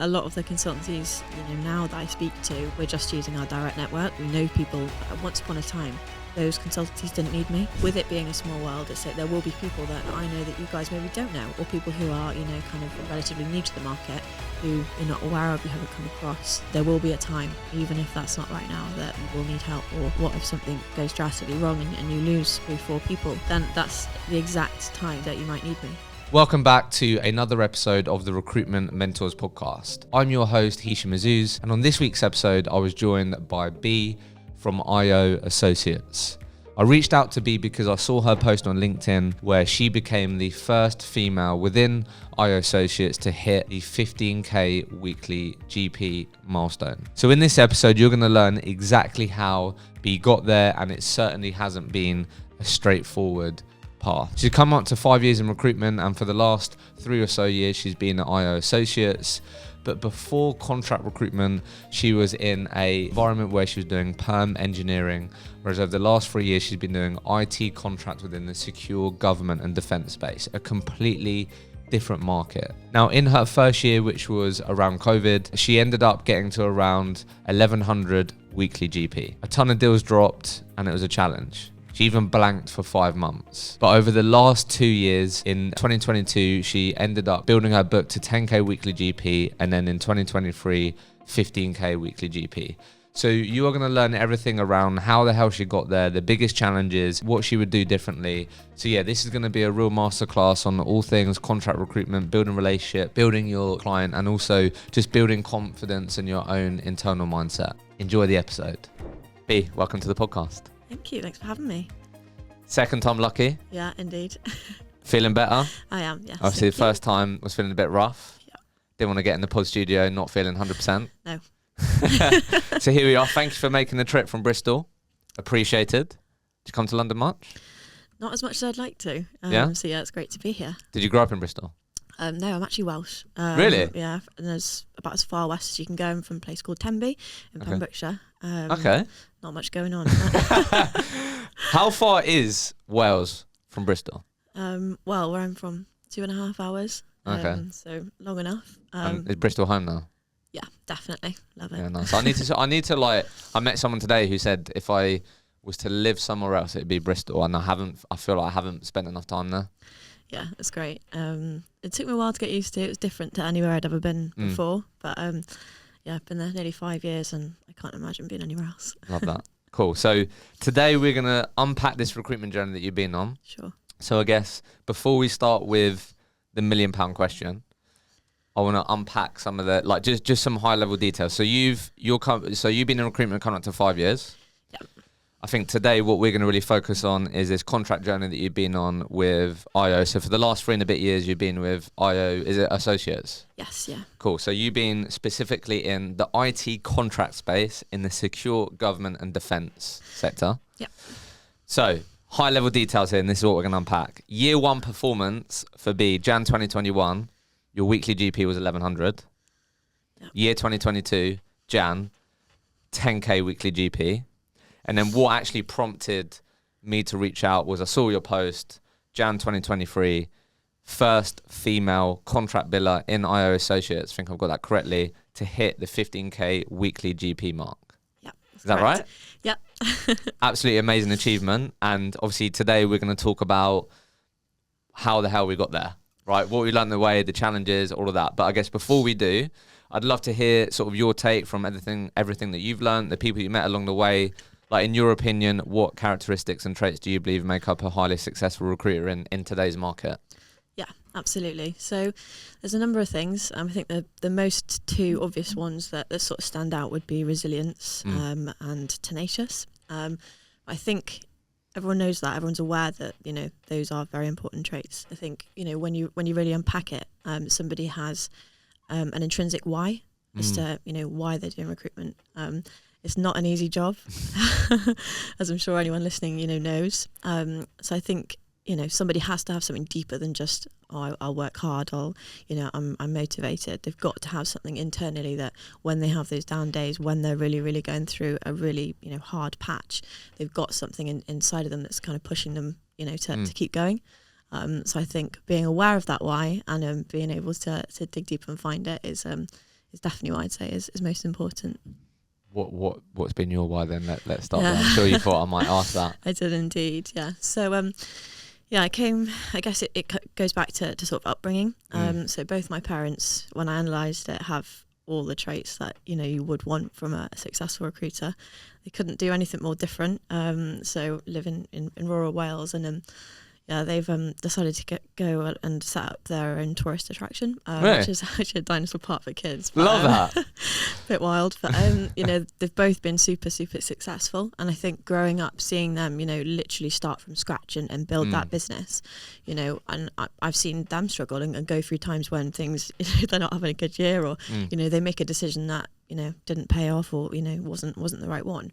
A lot of the consultancies, now that I speak to, we're just using our direct network. We know people. Once upon a time, those consultancies didn't need me. With it being a small world, it's like there will be people that I know that you guys maybe don't know, or people who are, kind of relatively new to the market, who you're not aware of, you haven't come across. There will be a time, even if that's not right now, that you will need help. Or what if something goes drastically wrong and you lose 3-4 people? Then that's the exact time that you might need me. Welcome back to another episode of the Recruitment Mentors podcast. I'm your host, Hisham Azuz, and on this week's episode, I was joined by Bea from IO Associates. I reached out to Bea because I saw her post on LinkedIn where she became the first female within IO Associates to hit the 15k weekly GP milestone. So in this episode, you're going to learn exactly how Bea got there, and it certainly hasn't been a straightforward path. She's come up to 5 years in recruitment, and for the last 3 or so years she's been at IO Associates. But before contract recruitment, she was in an environment where she was doing perm engineering, whereas over the last 3 years she's been doing IT contracts within the secure government and defence space, a completely different market. Now, in her first year, which was around COVID, she ended up getting to around 1100 weekly GP. A ton of deals dropped and it was a challenge. She even blanked for 5 months. But over the last 2 years, in 2022, she ended up building her book to 10k weekly GP, and then in 2023, 15k weekly GP. So you are going to learn everything around how the hell she got there, the biggest challenges, what she would do differently. So yeah, this is going to be a real masterclass on all things contract recruitment, building relationship, building your client, and also just building confidence in your own internal mindset. Enjoy the episode. Bea, welcome to the podcast. Thank you. Thanks for having me. Second time lucky. Yeah, indeed. Feeling better? I am, yes. Obviously, the first time was feeling a bit rough. Yeah. Didn't want to get in the pod studio not feeling 100%. No. So here we are. Thank you for making the trip from Bristol. Appreciated. Did you come to London much? Not as much as I'd like to. Yeah? So yeah, it's great to be here. Did you grow up in Bristol? No, I'm actually Welsh. Really? Yeah, and there's about as far west as you can go. I'm from a place called Tenby in Pembrokeshire. Okay. Not much going on. How far is Wales from Bristol? Well, where I'm from, 2.5 hours. Okay. So long enough. Is Bristol home now? Yeah, definitely. Love it. Yeah, nice. I need to I met someone today who said if I was to live somewhere else, it'd be Bristol, and I feel like I haven't spent enough time there. Yeah, it's great. It took me a while to get used to. It was different to anywhere I'd ever been before. But yeah, I've been there nearly 5 years and I can't imagine being anywhere else. Love that. Cool. So today we're going to unpack this recruitment journey that you've been on. Sure. So I guess before we start with the £1 million question, I want to unpack some of the, just some high level details. So you've been in recruitment coming up to 5 years. I think today what we're going to really focus on is this contract journey that you've been on with IO. So for the last 3 and a bit years, you've been with IO, is it Associates? Yes, yeah. Cool. So you've been specifically in the IT contract space in the secure government and defence sector. Yeah. So high level details here, and this is what we're going to unpack. Year 1 performance for Bea, Jan 2021, your weekly GP was 1100. Yep. Year 2022, Jan, 10k weekly GP. And then what actually prompted me to reach out was I saw your post, Jan 2023, first female contract biller in IO Associates, I think I've got that correctly, to hit the 15k weekly GP mark. Yeah. Is that right? Yeah. Absolutely amazing achievement. And obviously today we're going to talk about how the hell we got there, right? What we learned the way, the challenges, all of that. But I guess before we do, I'd love to hear sort of your take from everything that you've learned, the people you met along the way. Like, in your opinion, what characteristics and traits do you believe make up a highly successful recruiter in today's market? Yeah, absolutely. So there's a number of things. I think the most two obvious ones that sort of stand out would be resilience and tenacious. I think everyone knows that. Everyone's aware that, those are very important traits. I think, when you really unpack it, somebody has an intrinsic why as to, why they're doing recruitment. It's not an easy job, as I'm sure anyone listening, knows. So I think, somebody has to have something deeper than just, I'll work hard, I'm motivated. They've got to have something internally that when they have those down days, when they're really, really going through a really, hard patch, they've got something inside of them that's kind of pushing them, to keep going. So I think being aware of that why and being able to dig deep and find it is is definitely what I'd say is most important. What's been your why then? Let's start there. I'm sure you thought I might ask that. I did indeed, yeah. So I guess it goes back to sort of upbringing. So both my parents, when I analysed it, have all the traits that you would want from a successful recruiter. They couldn't do anything more different. So living in rural Wales, and they've decided to go and set up their own tourist attraction, Really? which is actually a dinosaur park for kids. But, Love that. bit wild, but they've both been super successful, and I think growing up seeing them literally start from scratch and build that business, and I've seen them struggle and go through times when things they're not having a good year, or they make a decision that didn't pay off, or wasn't the right one,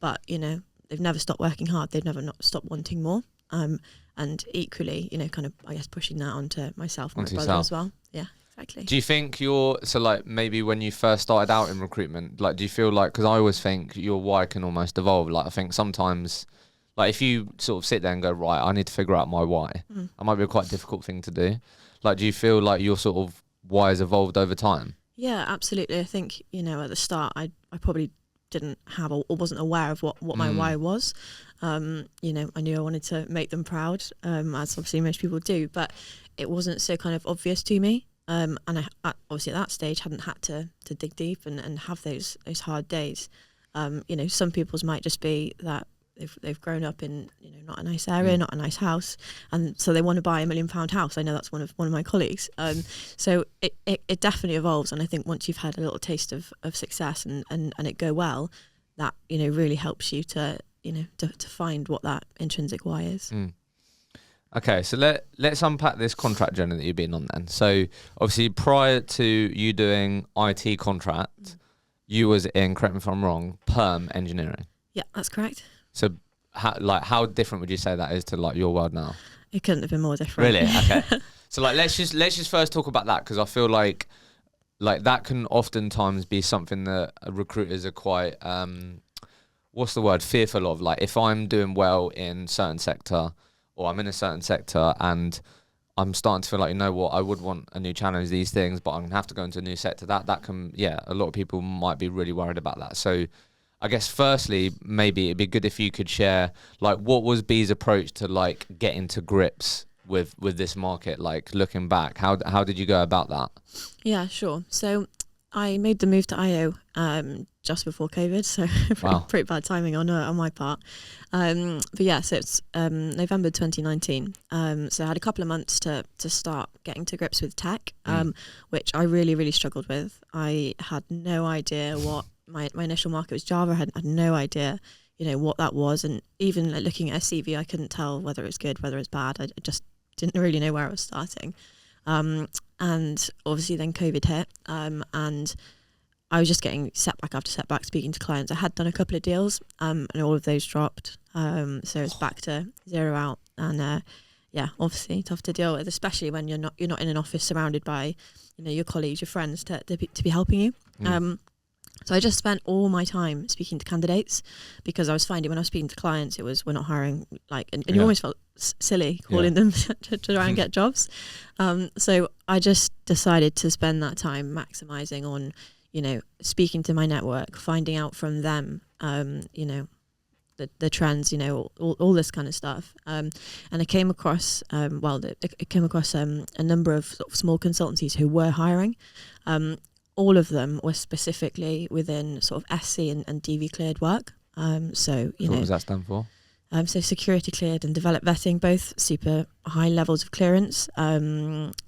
but they've never stopped working hard, they've never not stopped wanting more, and equally kind of I guess pushing that onto myself and my brother as well. Yeah, exactly. Do you think maybe when you first started out in recruitment, like, do you feel like, because I always think your why can almost evolve, like I think sometimes, like if you sort of sit there and go, right, I need to figure out my why, that might be a quite difficult thing to do. Like, do you feel like your sort of why has evolved over time? Yeah, absolutely. I think at the start I probably didn't have or wasn't aware of what my why was. I knew I wanted to make them proud, as obviously most people do, but it wasn't so kind of obvious to me. And I obviously at that stage hadn't had to dig deep and have those hard days. Some people's might just be that they've grown up in not a nice area, not a nice house, and so they want to buy £1 million house. I know that's one of my colleagues. So it definitely evolves, and I think once you've had a little taste of success and it go well, that really helps you to find what that intrinsic why is. Okay, so let's unpack this contract journey that you've been on then. So obviously prior to you doing IT contract, you was in, correct me if I'm wrong, perm engineering. Yeah, that's correct. So how different would you say that is to like your world now? It couldn't have been more different. Really? Okay. So like let's just first talk about that, because I feel like that can oftentimes be something that recruiters are quite fearful of. Like, if I'm doing well in certain sector, or I'm in a certain sector and I'm starting to feel like, I would want a new challenge, these things, but I'm gonna have to go into a new sector. That can, a lot of people might be really worried about that. So I guess firstly, maybe it'd be good if you could share, like, what was Bea's approach to like getting to grips with this market? Like, looking back, how did you go about that? Yeah, sure. So I made the move to IO just before COVID, so pretty bad timing on my part. But yeah, so it's November 2019. So I had a couple of months to start getting to grips with tech, which I really struggled with. I had no idea what my initial market was. Java. I had no idea, what that was, and even like looking at a CV, I couldn't tell whether it was good, whether it was bad. I just didn't really know where I was starting. And obviously then COVID hit, and I was just getting setback after setback speaking to clients. I had done a couple of deals, and all of those dropped. So it's back to zero out, and obviously tough to deal with, especially when you're not in an office surrounded by, your colleagues, your friends to be helping you. So I just spent all my time speaking to candidates, because I was finding when I was speaking to clients, it was, we're not hiring, like, and you almost felt silly calling them to try and get jobs. So I just decided to spend that time maximising on, speaking to my network, finding out from them, the trends, all this kind of stuff. And I came across, a number of sort of small consultancies who were hiring. All of them were specifically within sort of SC and DV cleared work. So what does that stand for? So security cleared and developed vetting, both super high levels of clearance,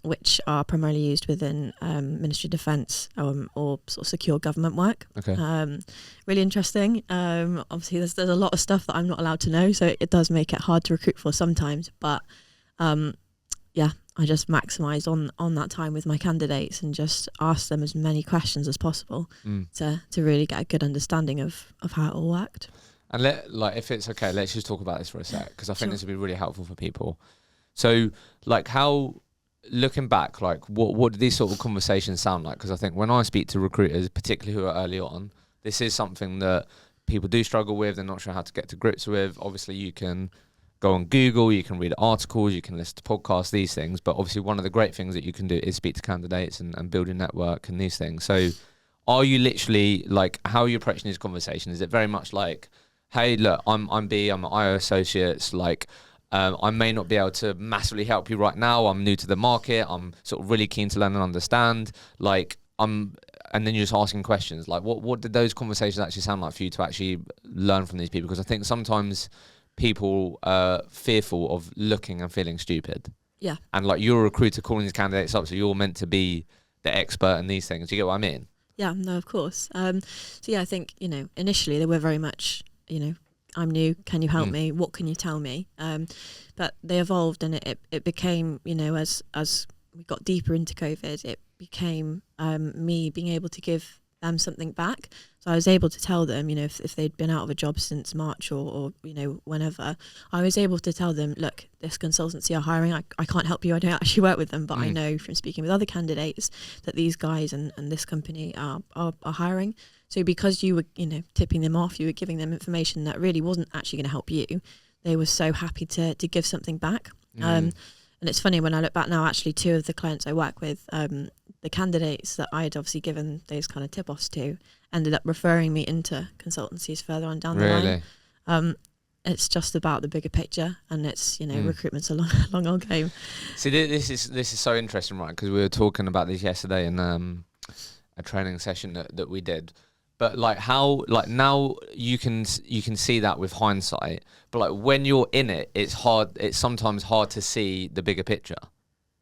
which are primarily used within Ministry of Defence or sort of secure government work. Okay. Really interesting. Obviously, there's a lot of stuff that I'm not allowed to know, so it does make it hard to recruit for sometimes. But I just maximised on that time with my candidates and just asked them as many questions as possible to really get a good understanding of how it all worked. And if it's okay, let's just talk about this for a sec, because I think this would be really helpful for people. So, like, how, looking back, like, what do these sort of conversations sound like? Because I think when I speak to recruiters, particularly who are early on, this is something that people do struggle with. They're not sure how to get to grips with. Obviously, you can go on Google, you can read articles, you can listen to podcasts, these things. But obviously one of the great things that you can do is speak to candidates and build your network and these things. So are you literally like, how are you approaching this conversation? Is it very much like, hey, look, I'm Bea, I'm at IO Associates, like, I may not be able to massively help you right now. I'm new to the market. I'm sort of really keen to learn and understand. Like, and then you're just asking questions. Like, what did those conversations actually sound like for you to actually learn from these people? Because I think sometimes people are fearful of looking and feeling stupid. Yeah. And like, you're a recruiter calling these candidates up, so you're meant to be the expert in these things. Do you get what I mean? Yeah, no, of course. So yeah, I think, initially they were very much, I'm new, can you help me? What can you tell me? But they evolved, and it became, as we got deeper into COVID, it became me being able to give them something back. So I was able to tell them, if they'd been out of a job since March or whenever, I was able to tell them, look, this consultancy are hiring. I can't help you. I don't actually work with them, but I know from speaking with other candidates that these guys and this company are hiring. So because you were, tipping them off, you were giving them information that really wasn't actually going to help you, they were so happy to give something back. And it's funny, when I look back now, actually 2 of the clients I work with, the candidates that I had obviously given those kind of tip-offs to ended up referring me into consultancies further on down the line. It's just about the bigger picture, and it's, recruitment's a long old game. See, this is so interesting, right? Because we were talking about this yesterday in a training session that we did. But like, how, like, now you can see that with hindsight, but like when you're in it, it's sometimes hard to see the bigger picture.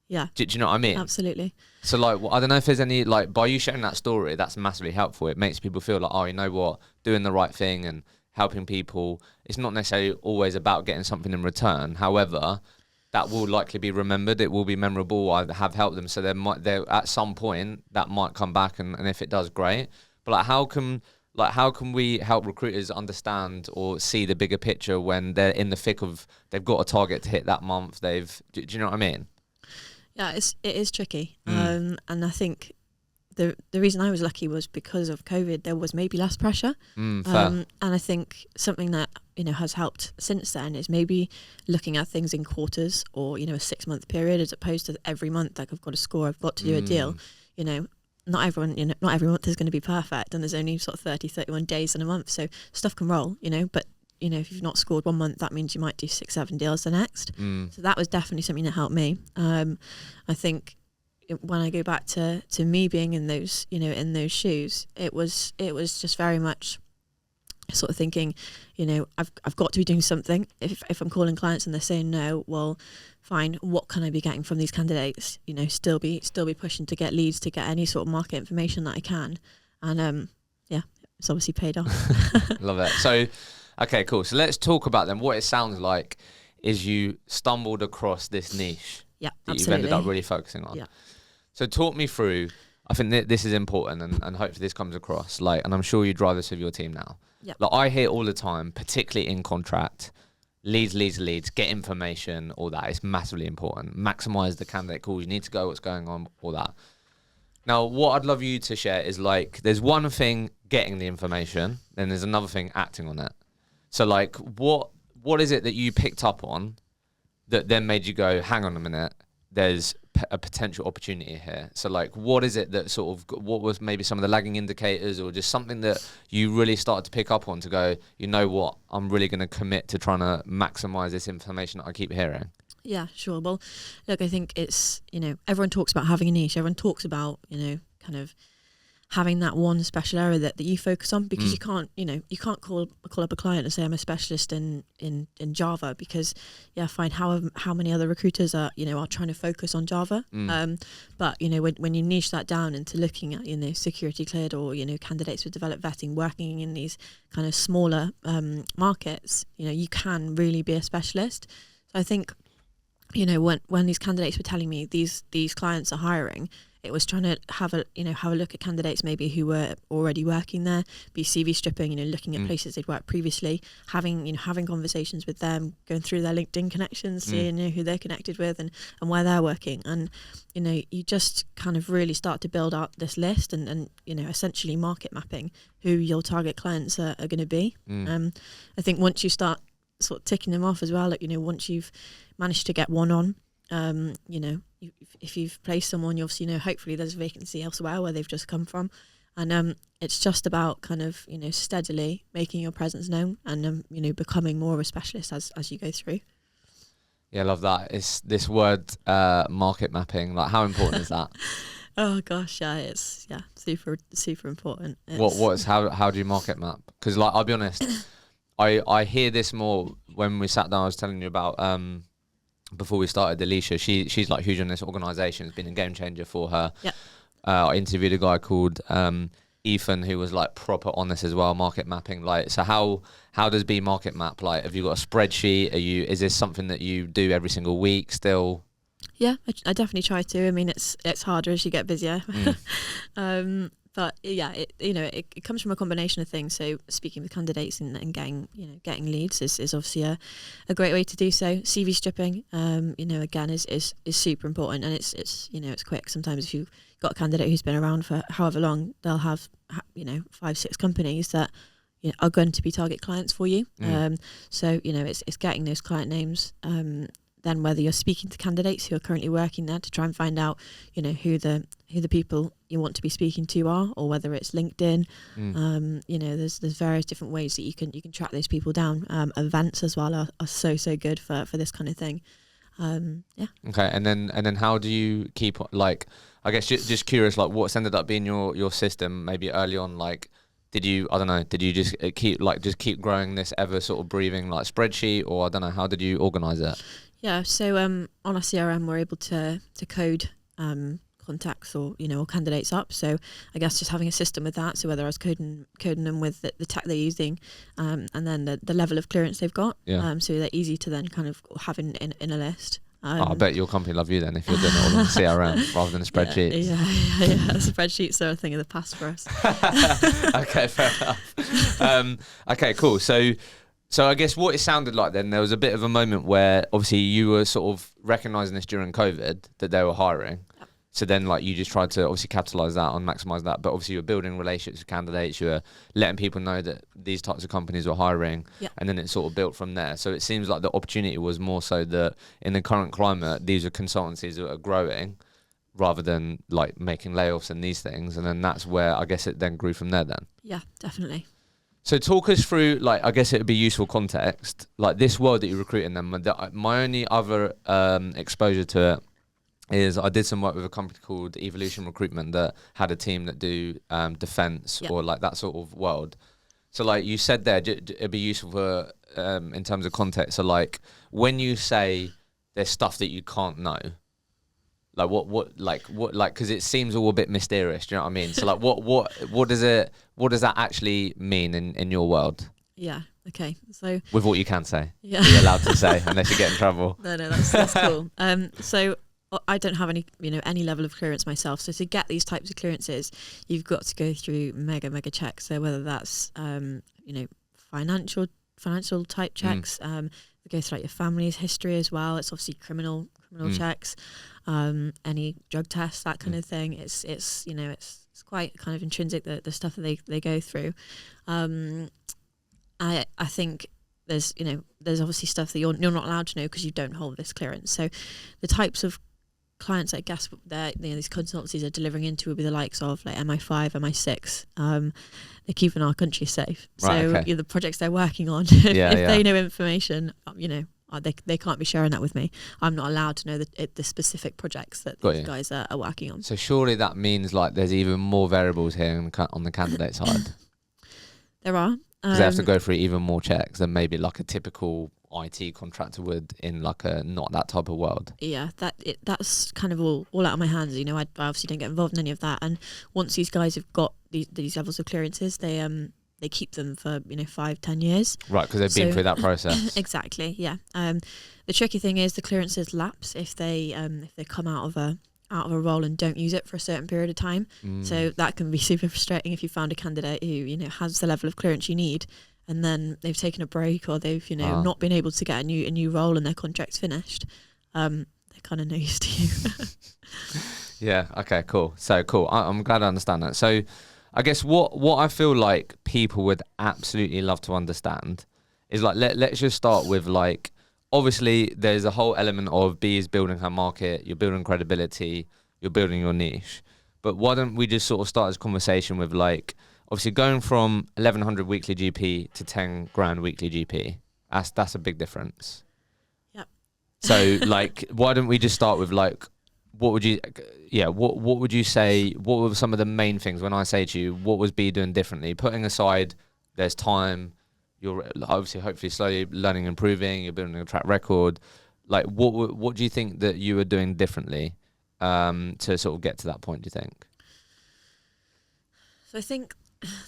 Yeah. Do you know what I mean? Absolutely. So like, I don't know if there's any, like, by you sharing that story, that's massively helpful. It makes people feel like, oh, you know what, doing the right thing and helping people, it's not necessarily always about getting something in return. However, that will likely be remembered. It will be memorable. I have helped them. So there at some point that might come back, and if it does, great. But like, how can we help recruiters understand or see the bigger picture when they're in the thick of, they've got a target to hit that month? Do you know what I mean? Yeah, it is tricky. And I think the reason I was lucky was because of COVID, there was maybe less pressure. Fair. And I think something that, has helped since then is maybe looking at things in quarters, or, a 6-month period, as opposed to every month, like, I've got to score, I've got to do a deal. Not everyone, not every month is going to be perfect, and there's only sort of 30, 31 days in a month. So stuff can roll, but, if you've not scored one month, that means you might do 6, 7 deals the next. So that was definitely something that helped me. I think when I go back to me being in those, in those shoes, it was just very much sort of thinking, I've got to be doing something. If I'm calling clients and they're saying no, well, fine, what can I be getting from these candidates? Still be pushing to get leads, to get any sort of market information that I can. And yeah, it's obviously paid off. Love it. So, okay, cool. So let's talk about then. What it sounds like is you stumbled across this niche Yeah, that absolutely. you've ended up really focusing on. Yeah. So talk me through, I think this is important, and hopefully this comes across, like, and I'm sure you drive this with your team now. Yep. Like, I hear all the time, particularly in contract, leads, get information, all that. It's massively important. Maximize the candidate calls. You need to go what's going on, all that. Now, what I'd love you to share is, like, there's one thing getting the information, then there's another thing acting on it. So, like, what is it that you picked up on that then made you go, hang on a minute, there's a potential opportunity here? So, like, what is it that sort of, what was maybe some of the lagging indicators, or just something that you really started to pick up on to go, you know what, I'm really going to commit to trying to maximize this information that I keep hearing? Yeah, sure. Well, look, I think it's, everyone talks about having a niche. Everyone talks about, kind of having that one special area that you focus on, because you can't call up a client and say, I'm a specialist in Java, because fine, how many other recruiters are trying to focus on Java. But when you niche that down into looking at security cleared, or candidates with developed vetting, working in these kind of smaller markets, you can really be a specialist. So I think when these candidates were telling me these clients are hiring, it was trying to have a look at candidates maybe who were already working there, be CV stripping, looking at places they'd worked previously, having conversations with them, going through their LinkedIn connections, seeing who they're connected with and where they're working. And, you just kind of really start to build out this list and essentially market mapping who your target clients are going to be. I think once you start sort of ticking them off as well. Like, you know, once you've managed to get one on, you know, if you've placed someone, you obviously know hopefully there's a vacancy elsewhere where they've just come from. And it's just about kind of, you know, steadily making your presence known and, you know, becoming more of a specialist as you go through. Yeah, I love that. It's this word, market mapping. Like, how important is that? Oh gosh, yeah, it's super important. How do you market map? Because like, I'll be honest, I hear this more when we sat down. I was telling you about before we started. Alicia, she's like huge on this organisation. It's been a game changer for her. Yeah. I interviewed a guy called Ethan, who was like proper on this as well, market mapping. Like, so how does Bea market map? Like, have you got a spreadsheet? Is this something that you do every single week still? Yeah, I definitely try to. I mean, it's harder as you get busier. But yeah, it comes from a combination of things. So speaking with candidates and getting leads is obviously a great way to do so. CV stripping, again is super important, and it's quick. Sometimes if you've got a candidate who's been around for however long, they'll have 5-6 companies that are going to be target clients for you. So it's getting those client names. Then whether you're speaking to candidates who are currently working there to try and find out, who the people you want to be speaking to are, or whether it's LinkedIn. There's various different ways that you can track those people down. Events as well are so good for this kind of thing. Okay, and then how do you keep, like, I guess just curious, like, what's ended up being your system maybe early on? Like, did you just keep growing this ever sort of breathing like spreadsheet, or I don't know, how did you organize it? Yeah, so on our CRM, we're able to code contacts or candidates up. So I guess just having a system with that. So whether I was coding them with the tech they're using, and then the level of clearance they've got. Yeah. So they're easy to then kind of have in a list. I bet your company love you then if you're doing it all on CRM rather than spreadsheets. Yeah. Spreadsheets are a thing of the past for us. Okay, fair enough. Okay, cool. So I guess what it sounded like then, there was a bit of a moment where obviously you were sort of recognising this during COVID that they were hiring. Yep. So then like you just tried to obviously capitalise that on, maximise that. But obviously you were building relationships with candidates, you were letting people know that these types of companies were hiring. Yep. And then it sort of built from there. So it seems like the opportunity was more so that in the current climate, these are consultancies that are growing rather than like making layoffs and these things. And then that's where I guess it then grew from there then. Yeah, definitely. So talk us through, like, I guess it would be useful context, like this world that you recruit in them. My only other exposure to it is I did some work with a company called Evolution Recruitment that had a team that do defense. Yep. Or like that sort of world. So like you said there, it'd be useful for in terms of context. So like when you say there's stuff that you can't know, like what because it seems all a bit mysterious, do you know what I mean? So like what does that actually mean in your world? Yeah, okay. So with what you can say. Yeah. You're allowed to say unless you get in trouble. No, that's cool. So I don't have any level of clearance myself. So to get these types of clearances, you've got to go through mega checks. So whether that's financial type checks, we go through like your family's history as well. It's obviously criminal checks, any drug tests, that kind of thing. It's quite kind of intrinsic, the stuff that they go through. I think there's obviously stuff that you're not allowed to know because you don't hold this clearance. So the types of clients I guess that these consultancies are delivering into will be the likes of like MI5, MI6. They're keeping our country safe. Right, so okay. The projects they're working on, if they know information, they can't be sharing that with me. I'm not allowed to know the specific projects that these guys are working on. So surely that means like there's even more variables here on the candidate side. There are. Because they have to go through even more checks than maybe like a typical IT contractor would in like a not that type of world. Yeah, that's kind of all out of my hands. I obviously don't get involved in any of that. And once these guys have got these levels of clearances, they keep them for 5-10 years. Right, because they've been through that process. Exactly. Yeah. The tricky thing is the clearances lapse if they come out of a role and don't use it for a certain period of time. So that can be super frustrating if you found a candidate who has the level of clearance you need, and then they've taken a break or they've not been able to get a new role and their contract's finished. They're kind of no use to you. Yeah. Okay. Cool. So cool. I'm glad I understand that. So I guess what I feel like people would absolutely love to understand is like, let's just start with like, obviously there's a whole element of Bea is building her market, you're building credibility, you're building your niche. But why don't we just sort of start this conversation with like, obviously going from 1100 weekly GP to 10 grand weekly GP, that's a big difference. Yep. So like, why don't we just start with like, what would you say, what were some of the main things when I say to you, what was Bea doing differently? Putting aside, there's time, you're obviously hopefully slowly learning, improving, you're building a track record. Like what do you think that you were doing differently to sort of get to that point, do you think? So I think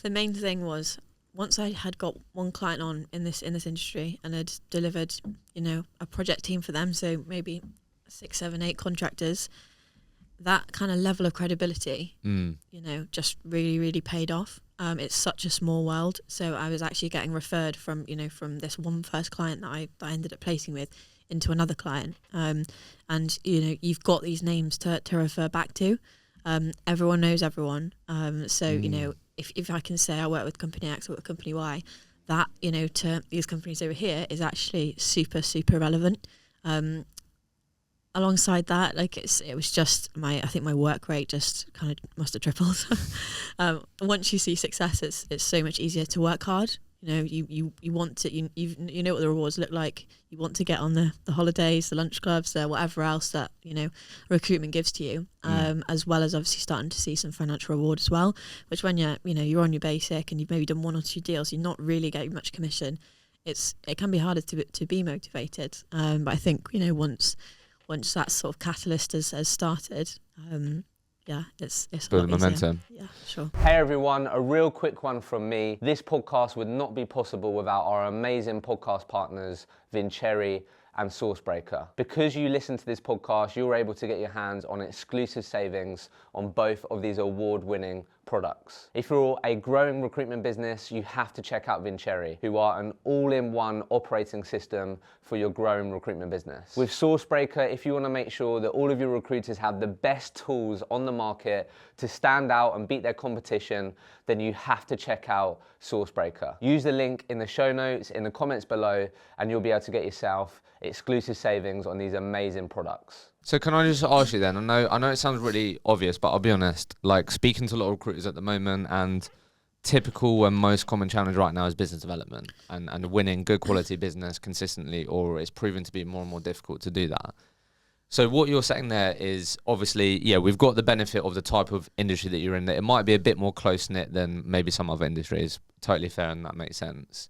the main thing was, once I had got one client on in this industry and had delivered, a project team for them, so maybe 6, 7, 8 contractors, that kind of level of credibility, just really, really paid off. It's such a small world. So I was actually getting referred from this one first client that I ended up placing with into another client. And, you've got these names to refer back to. Everyone knows everyone. If I can say I work with company X, I work with company Y, that, to these companies over here is actually super, super relevant. Alongside that, like it was just I think my work rate just kind of must have tripled. Once you see success, it's so much easier to work hard. You want to, you know what the rewards look like. You want to get on the holidays, the lunch clubs, whatever else that, recruitment gives to you, as well as obviously starting to see some financial reward as well, which when you're on your basic and you've maybe done 1 or 2 deals, you're not really getting much commission. It can be harder to be motivated. But I think, once that sort of catalyst has started, it's building momentum. Yeah, sure. Hey everyone, a real quick one from me. This podcast would not be possible without our amazing podcast partners, Vincere and Sourcebreaker. Because you listen to this podcast, you're able to get your hands on exclusive savings on both of these award-winning products. If you're a growing recruitment business, you have to check out Vincere, who are an all-in-one operating system for your growing recruitment business. With Sourcebreaker, if you want to make sure that all of your recruiters have the best tools on the market to stand out and beat their competition, then you have to check out Sourcebreaker. Use the link in the show notes, in the comments below, and you'll be able to get yourself exclusive savings on these amazing products. So can I just ask you then, I know it sounds really obvious, but I'll be honest, like speaking to a lot of recruiters at the moment, and typical and most common challenge right now is business development and winning good quality business consistently, or it's proven to be more and more difficult to do that. So what you're saying there is obviously, we've got the benefit of the type of industry that you're in, that it might be a bit more close-knit than maybe some other industries. Totally fair, and that makes sense.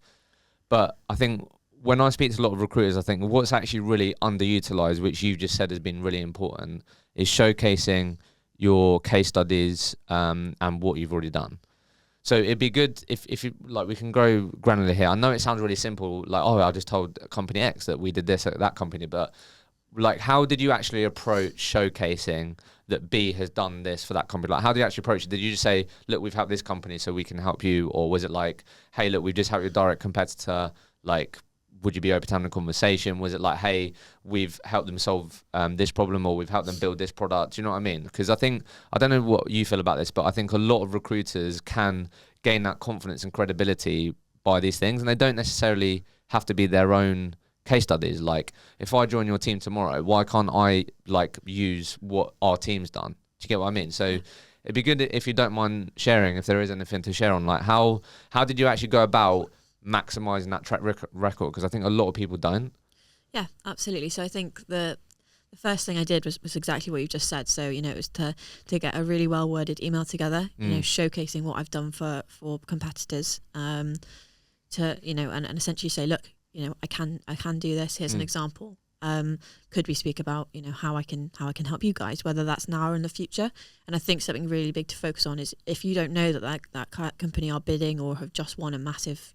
But I think when I speak to a lot of recruiters, I think what's actually really underutilized, which you've just said has been really important, is showcasing your case studies and what you've already done. So it'd be good if you, like, we can grow granular here. I know it sounds really simple, like, I just told company X that we did this at that company, but like, how did you actually approach showcasing that Bea has done this for that company? Like, how did you actually approach it? Did you just say, look, we've helped this company so we can help you? Or was it like, hey, look, we've just helped your direct competitor, like, would you be open to having a conversation? Was it like, hey, we've helped them solve this problem, or we've helped them build this product? Do you know what I mean? Because I don't know what you feel about this, but I think a lot of recruiters can gain that confidence and credibility by these things, and they don't necessarily have to be their own case studies. Like, if I join your team tomorrow, why can't I like use what our team's done? Do you get what I mean? So it'd be good if you don't mind sharing, if there is anything to share on, like how did you actually go about maximising that track record? Because I think a lot of people don't. Yeah, absolutely. So I think the first thing I did was exactly what you just said. So, it was to get a really well worded email together, showcasing what I've done for competitors, and essentially say, look, I can do this. Here's an example. Could we speak about, how I can help you guys, whether that's now or in the future? And I think something really big to focus on is, if you don't know that company are bidding or have just won a massive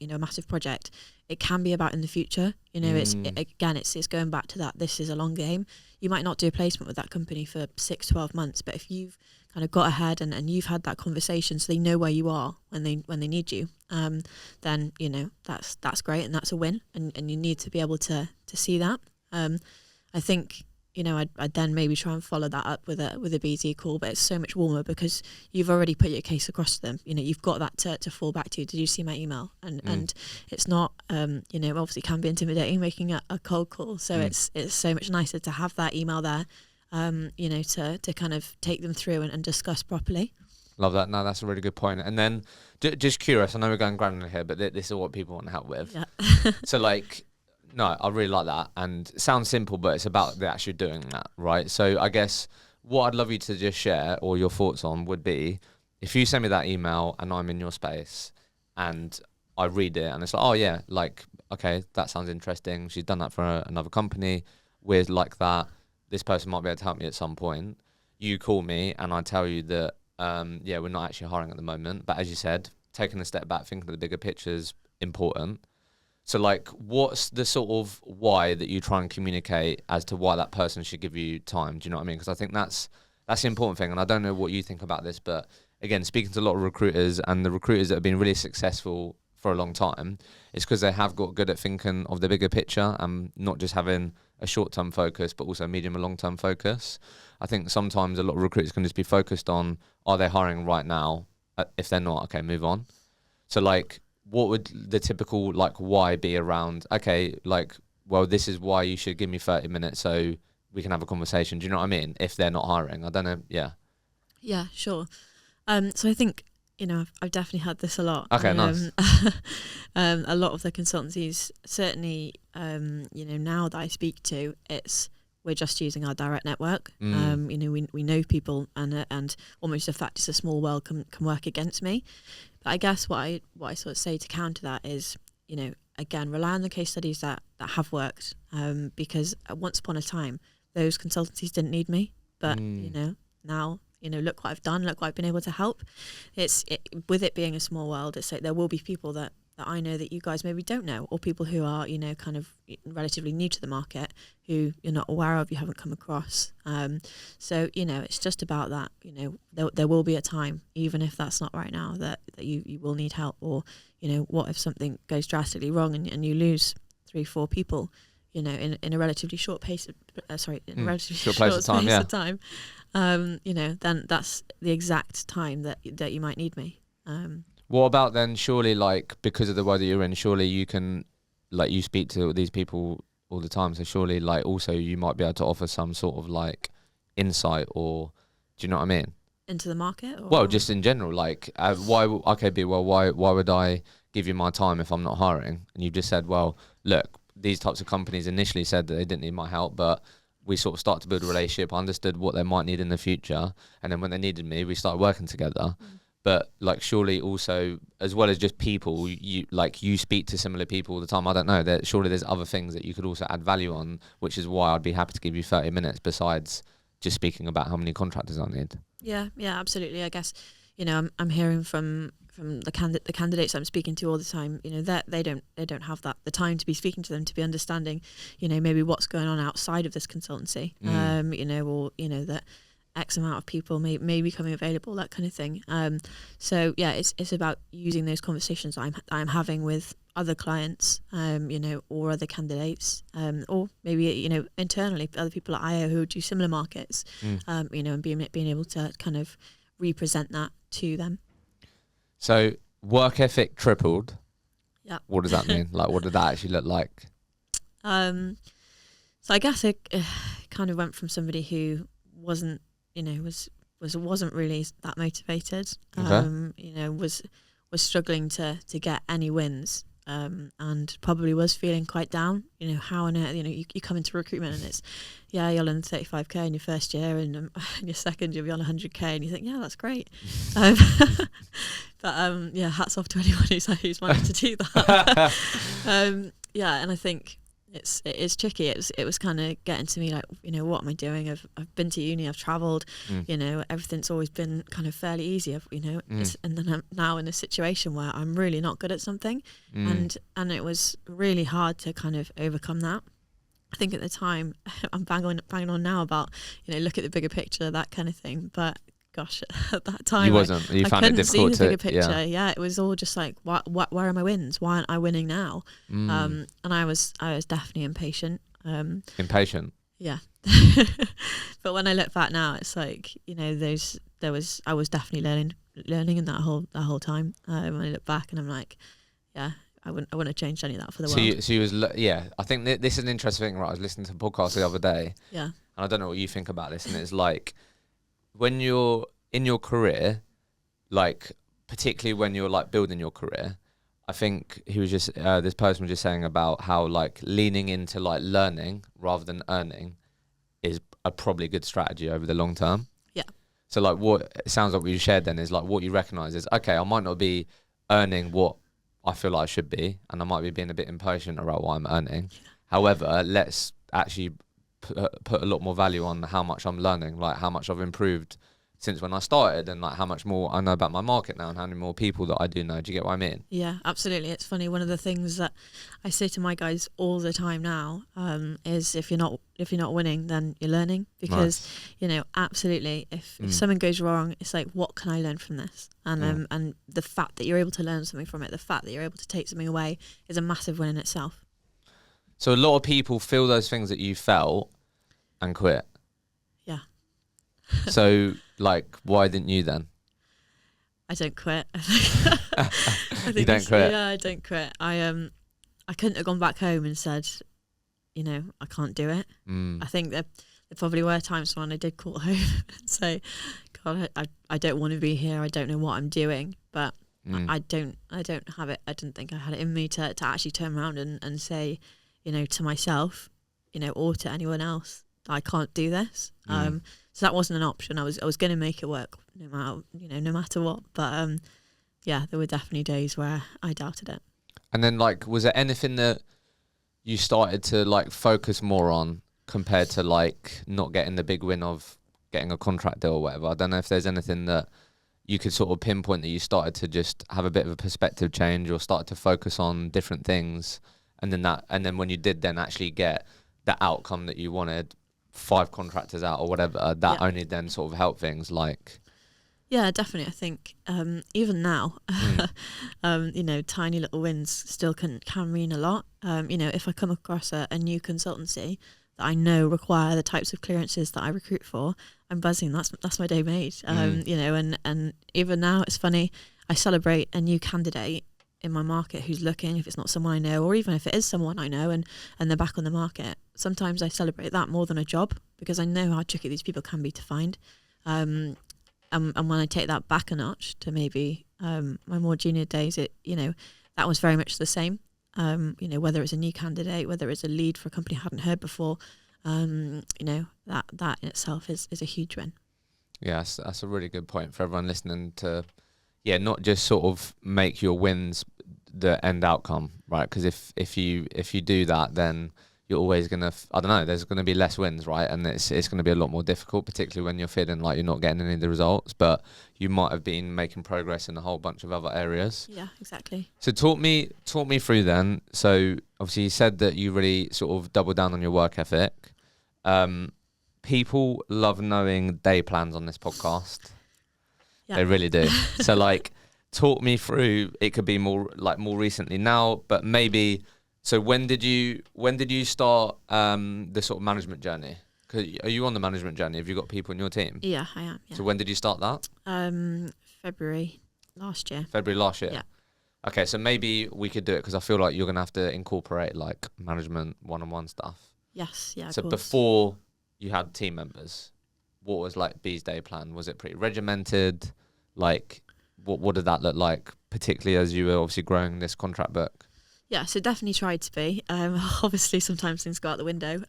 project, it can be about in the future. It's going back to that. This is a long game. You might not do a placement with that company for 6-12 months, but if you've kind of got ahead and you've had that conversation, so they know where you are when they need you, then that's great, and that's a win. And you need to be able to see that. I think I'd then maybe try and follow that up with a BD call, but it's so much warmer because you've already put your case across to them. You've got that to fall back to. Did you see my email? And it's not, obviously can be intimidating making a cold call. So it's so much nicer to have that email there, to kind of take them through and discuss properly. Love that. No, that's a really good point. And then just curious, I know we're going granular here, but this is what people want help with. Yeah. So like, no, I really like that. And it sounds simple, but it's about the actually doing that, right? So I guess what I'd love you to just share or your thoughts on would be, if you send me that email and I'm in your space and I read it and it's like, oh yeah, like, okay, that sounds interesting. She's done that for another company. We're like that. This person might be able to help me at some point. You call me and I tell you that, we're not actually hiring at the moment. But as you said, taking a step back, thinking of the bigger picture is important. So like, what's the sort of why that you try and communicate as to why that person should give you time? Do you know what I mean? Because I think that's the important thing. And I don't know what you think about this, but again, speaking to a lot of recruiters and the recruiters that have been really successful for a long time, it's because they have got good at thinking of the bigger picture and not just having a short-term focus, but also medium and long-term focus. I think sometimes a lot of recruiters can just be focused on, are they hiring right now? If they're not, okay, move on. So like, what would the typical like why be around, okay, like, well, this is why you should give me 30 minutes so we can have a conversation. Do you know what I mean? If they're not hiring, I don't know. Yeah. Yeah, sure. So I think, I've definitely had this a lot. Okay, nice. A lot of the consultancies, certainly, now that I speak to, we're just using our direct network. We know people and almost the fact it's a small world can work against me. But I guess what I sort of say to counter that is, again, rely on the case studies that have worked, because once upon a time, those consultancies didn't need me. But, now, look what I've done, look what I've been able to help. With it being a small world, it's like there will be people that I know that you guys maybe don't know, or people who are, kind of relatively new to the market who you're not aware of, you haven't come across. So, it's just about that, there will be a time, even if that's not right now, that you will need help. Or, what if something goes drastically wrong and you lose 3-4 people, in a relatively short pace of, relatively short pace of time, then that's the exact time that you might need me. What about then, surely, like, because of the way that you're in, surely you can, like, you speak to these people all the time, so surely, like, also you might be able to offer some sort of, like, insight, or, do you know what I mean? Into the market? Or? Well, just in general, like, why would I give you my time if I'm not hiring? And you just said, well, look, these types of companies initially said that they didn't need my help, but we sort of started to build a relationship, I understood what they might need in the future, and then when they needed me, we started working together. But like, surely also, as well as just people, you speak to similar people all the time. I don't know, surely there's other things that you could also add value on, which is why I'd be happy to give you 30 minutes besides just speaking about how many contractors I need. Yeah, absolutely. I guess, I'm hearing from the candidates I'm speaking to all the time, that they don't have the time to be speaking to them, to be understanding, maybe what's going on outside of this consultancy, or that X amount of people may be becoming available, that kind of thing. So yeah, it's about using those conversations I'm having with other clients, or other candidates, or maybe internally other people at IO who do similar markets, and being able to kind of represent that to them. So work ethic tripled. Yeah. What does that mean? Like, what did that actually look like? So I guess it kind of went from somebody who wasn't, wasn't really that motivated, Okay. Was struggling to get any wins, and probably was feeling quite down. How on earth, you come into recruitment and it's, you'll earn 35k in your first year, and in your second you'll be on 100k, and you think, yeah, that's great. But hats off to anyone who's managed to do that. And I think it is tricky. It was kind of getting to me, like, what am I doing? I've been to uni, I've travelled, everything's always been kind of fairly easy. And then I'm now in a situation where I'm really not good at something, and it was really hard to kind of overcome that. I think at the time, I'm banging on now about, look at the bigger picture, that kind of thing. But gosh, at that time, you found it difficult see the bigger picture. Yeah, it was all just like, where are my wins? Why aren't I winning now? And I was definitely impatient. Impatient? Yeah. But when I look back now, it's like, you know, I was definitely learning in that whole time. When I look back and I'm like, yeah, I wouldn't have changed any of that for the world. So you was, yeah, I think this is an interesting thing, right? I was listening to a podcast the other day. Yeah. And I don't know what you think about this. And it's like, when you're in your career, like, particularly when you're like building your career, I think he was just, this person was just saying about how like leaning into like learning rather than earning is a probably good strategy over the long term. Yeah. So like what it sounds like what you shared then is like what you recognize is, okay, I might not be earning what I feel like I should be, and I might be being a bit impatient about what I'm earning. However, let's actually put a lot more value on how much I'm learning, like how much I've improved since when I started, and like how much more I know about my market now and how many more people that I do know. Do you get what I mean? Yeah, absolutely. It's funny. One of the things that I say to my guys all the time now is if you're not winning, then you're learning, because you know, absolutely. If something goes wrong, it's like, what can I learn from this? And the fact that you're able to learn something from it, the fact that you're able to take something away, is a massive win in itself. So a lot of people feel those things that you felt and quit. Yeah. So like, why didn't you then? I don't quit. I think You don't quit? Yeah, I don't quit. I couldn't have gone back home and said, you know, I can't do it. I think there probably were times when I did call home and say, God, I don't want to be here. I don't know what I'm doing. But I don't have it. I didn't think I had it in me to actually turn around and say, you know, to myself, you know, or to anyone else, I can't do this. So that wasn't an option. I was going to make it work no matter what. But yeah, there were definitely days where I doubted it. And then like, was there anything that you started to like focus more on compared to like not getting the big win of getting a contract deal or whatever? I don't know if there's anything that you could sort of pinpoint that you started to just have a bit of a perspective change or started to focus on different things. And then when you did then actually get the outcome that you wanted, 5 contractors out or whatever, that only then sort of helped things like. Yeah, definitely. I think even now, you know, tiny little wins still can mean a lot. You know, if I come across a new consultancy that I know require the types of clearances that I recruit for, I'm buzzing. That's my day made. You know, and even now, it's funny, I celebrate a new candidate in my market who's looking, if it's not someone I know, or even if it is someone I know and they're back on the market. Sometimes I celebrate that more than a job, because I know how tricky these people can be to find. And when I take that back a notch to maybe my more junior days, you know, that was very much the same. You know, whether it's a new candidate, whether it's a lead for a company I hadn't heard before, you know, that in itself is a huge win. Yes, that's a really good point for everyone listening to, not just sort of make your wins the end outcome, right? Because if you do that, then you're always gonna, I don't know, there's gonna be less wins, right? And it's gonna be a lot more difficult, particularly when you're feeling like you're not getting any of the results, but you might have been making progress in a whole bunch of other areas. Yeah, exactly. So talk me through then. So obviously you said that you really sort of doubled down on your work ethic. People love knowing day plans on this podcast. Yeah. They really do. So like, talk me through, it could be more recently now, but maybe, so when did you start the sort of management journey? Are you on the management journey? Have you got people in your team? Yeah, I am. Yeah. So when did you start that? February last year. February last year? Yeah. Okay, so maybe we could do it, because I feel like you're going to have to incorporate like management one-on-one stuff. Yes, yeah, So of course. before you had team members, what was like Bea's day plan? Was it pretty regimented? Like, what did that look like, particularly as you were obviously growing this contract book? Yeah, so definitely tried to be. Obviously, sometimes things go out the window.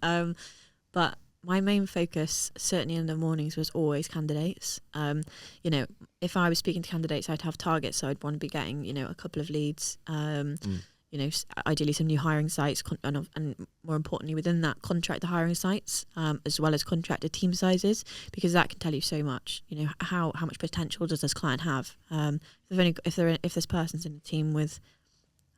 But my main focus, certainly in the mornings, was always candidates. You know, if I was speaking to candidates, I'd have targets. So I'd want to be getting, you know, a couple of leads. You know, ideally some new hiring sites, and more importantly within that, contractor hiring sites, as well as contractor team sizes, because that can tell you so much. You know, how much potential does this client have? If this person's in a team with,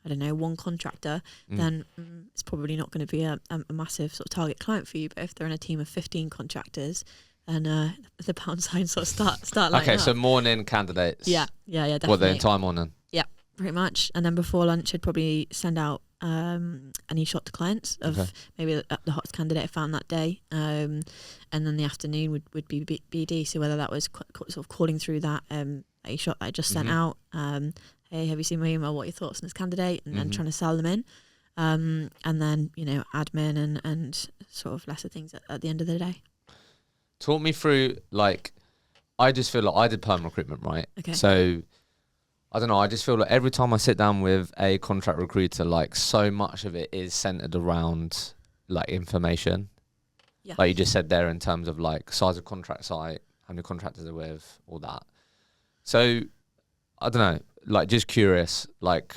I don't know, 1 contractor, then it's probably not going to be a massive sort of target client for you. But if they're in a team of 15 contractors, then the pound signs sort of start lighting Okay, up. so morning candidates. Yeah, definitely. What, the entire morning? Yeah, pretty much. And then before lunch, I'd probably send out any shot to clients of maybe the hottest candidate I found that day. And then the afternoon would be BD. So whether that was sort of calling through that a shot that I just sent out. Hey, have you seen my email? What are your thoughts on this candidate? And then trying to sell them in. And then, admin and sort of lesser things at the end of the day. Talk me through, like, I just feel like I did perm recruitment, right? Okay. So I don't know. I just feel like every time I sit down with a contract recruiter, like so much of it is centered around like information. Yeah. Like you just said there in terms of like size of contract site, how many contractors they're with, all that. So I don't know, like just curious, like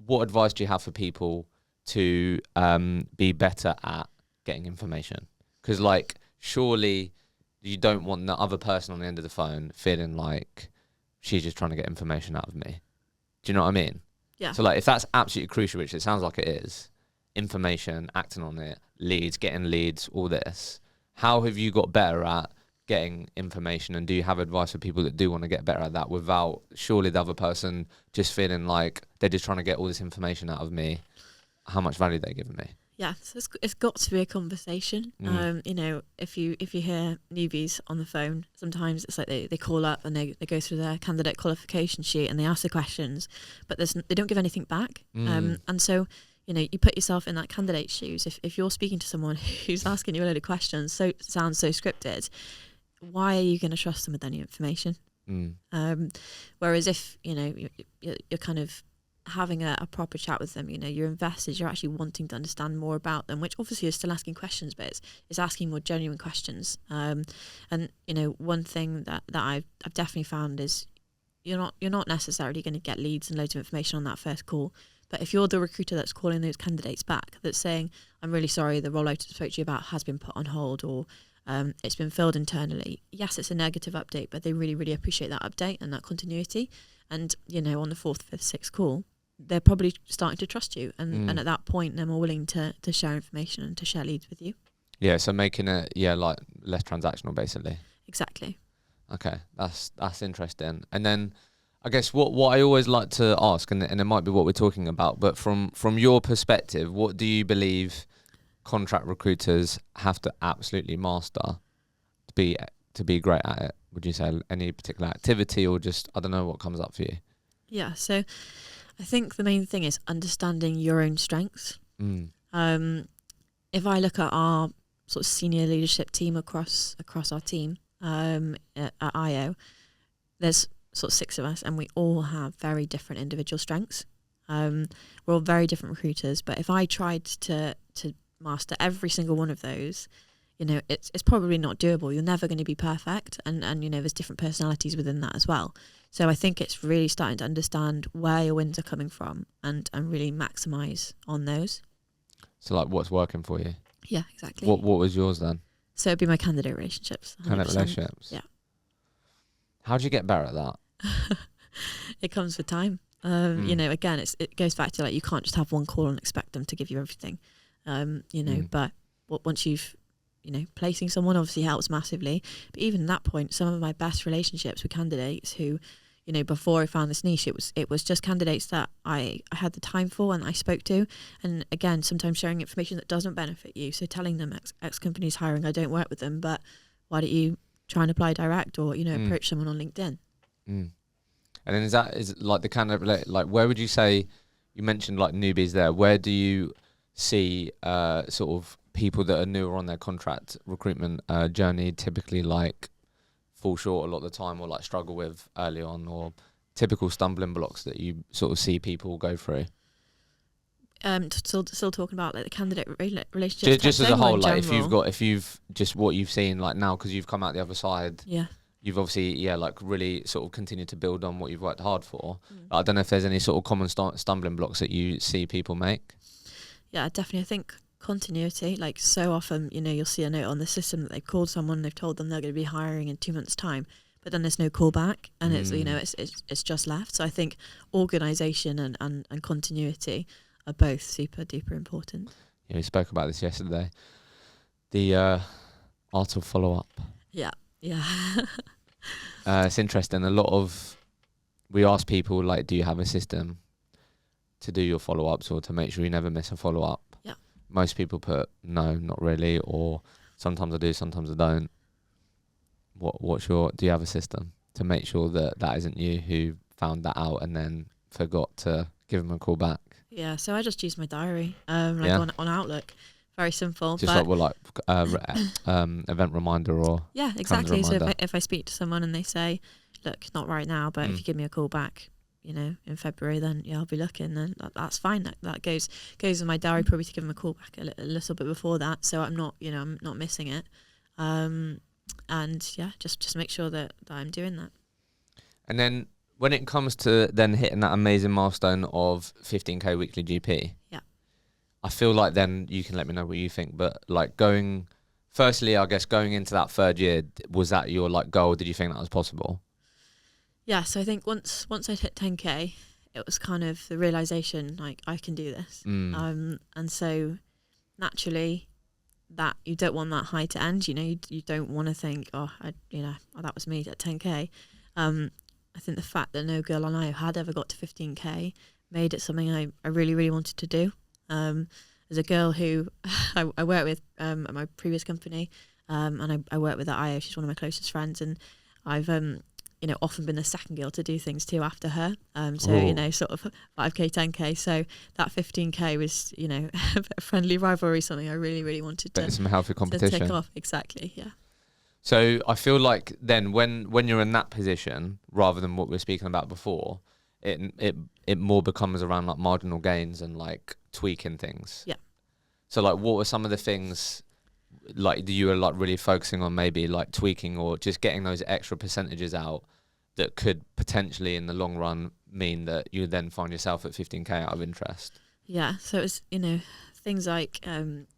what advice do you have for people to be better at getting information? Because like surely you don't want the other person on the end of the phone feeling like she's just trying to get information out of me. Do you know what I mean? Yeah. So like if that's absolutely crucial, which it sounds like it is, information, acting on it, leads, getting leads, all this, how have you got better at getting information, and do you have advice for people that do want to get better at that without surely the other person just feeling like they're just trying to get all this information out of me? How much value they're giving me? Yeah, so it's got to be a conversation. If you hear newbies on the phone, sometimes it's like they call up and they go through their candidate qualification sheet and they ask the questions, but they don't give anything back. And so, you put yourself in that candidate's shoes. If you're speaking to someone who's asking you a load of questions, so sounds so scripted, why are you going to trust them with any information? Whereas if, you're kind of having a proper chat with them, you're invested, you're actually wanting to understand more about them, which obviously is still asking questions, but it's asking more genuine questions. And one thing that I've definitely found is you're not necessarily going to get leads and loads of information on that first call. But if you're the recruiter that's calling those candidates back, that's saying, I'm really sorry, the role I spoke to you about has been put on hold, or it's been filled internally. Yes, it's a negative update, but they really, really appreciate that update and that continuity. And, on the 4th, 5th, 6th call, they're probably starting to trust you. And at that point, they're more willing to share information and to share leads with you. Yeah, so making it, like less transactional, basically. Exactly. Okay, that's interesting. And then I guess what I always like to ask, and it might be what we're talking about, but from your perspective, what do you believe contract recruiters have to absolutely master to be great at it? Would you say any particular activity, or just, I don't know, what comes up for you? Yeah, so I think the main thing is understanding your own strengths. If I look at our sort of senior leadership team across our team at IO, there's sort of 6 of us, and we all have very different individual strengths. We're all very different recruiters, but if I tried to master every single one of those, it's probably not doable. You're never going to be perfect, and there's different personalities within that as well. So I think it's really starting to understand where your wins are coming from and really maximise on those. So like what's working for you? Yeah, exactly. What was yours then? So it'd be my candidate relationships. 100%. Candidate relationships? Yeah. How do you get better at that? It comes with time. Again, it goes back to like you can't just have one call and expect them to give you everything. But once you've placing someone obviously helps massively. But even at that point, some of my best relationships with candidates who, before I found this niche, it was just candidates that I had the time for and I spoke to. And again, sometimes sharing information that doesn't benefit you. So telling them X company's hiring, I don't work with them, but why don't you try and apply direct, or, approach someone on LinkedIn. And then is like the kind of like, where would you say, you mentioned like newbies there, where do you see sort of people that are newer on their contract recruitment journey typically like fall short a lot of the time, or like struggle with early on, or typical stumbling blocks that you sort of see people go through? Still talking about like the candidate relationship. Just as a whole, like if you've just what you've seen like now, because you've come out the other side. Yeah. You've obviously, like really sort of continued to build on what you've worked hard for. I don't know if there's any sort of common stumbling blocks that you see people make. Yeah, definitely. I think continuity, like so often, you'll see a note on the system that they've called someone, they've told them they're going to be hiring in 2 months' time, but then there's no call back, and it's just left. So I think organisation and continuity are both super duper important. Yeah, we spoke about this yesterday. The art of follow-up. Yeah. It's interesting. We ask people like, do you have a system to do your follow-ups or to make sure you never miss a follow-up. Yeah. Most people put no, not really, or sometimes I do, sometimes I don't. Do you have a system to make sure that isn't you who found that out and then forgot to give them a call back? Yeah, so I just use my diary, on Outlook. Very simple. Just but event reminder or yeah, exactly. So reminder. if I speak to someone and they say, look, not right now, but if you give me a call back, in February, then yeah, I'll be looking. Then that's fine. That goes in my diary, probably to give them a call back a little bit before that, so I'm not missing it. And yeah, just make sure that I'm doing that. And then when it comes to then hitting that amazing milestone of 15k weekly GP, yeah, I feel like then you can let me know what you think. But like firstly, I guess going into that third year, was that your like goal? Did you think that was possible? Yeah, so I think once I'd hit 10k, it was kind of the realization, like, I can do this. And so naturally, that you don't want that high to end. You don't want to think, that was me at 10k. I think the fact that no girl on IO had ever got to 15k made it something I really, really wanted to do. There's a girl who I worked with at my previous company, and I worked with at IO. She's one of my closest friends, and I've often been the second girl to do things too after her. Sort of 5k, 10k. So that 15k was, a friendly rivalry, something I really, really wanted to. Some healthy competition. To tick off, exactly, yeah. So I feel like then when you're in that position, rather than what we were speaking about before, it more becomes around like marginal gains and like tweaking things. Yeah. So like, what were some of the things like you were like really focusing on, maybe like tweaking or just getting those extra percentages out that could potentially in the long run mean that you then find yourself at 15k out of interest? Yeah, so it's things like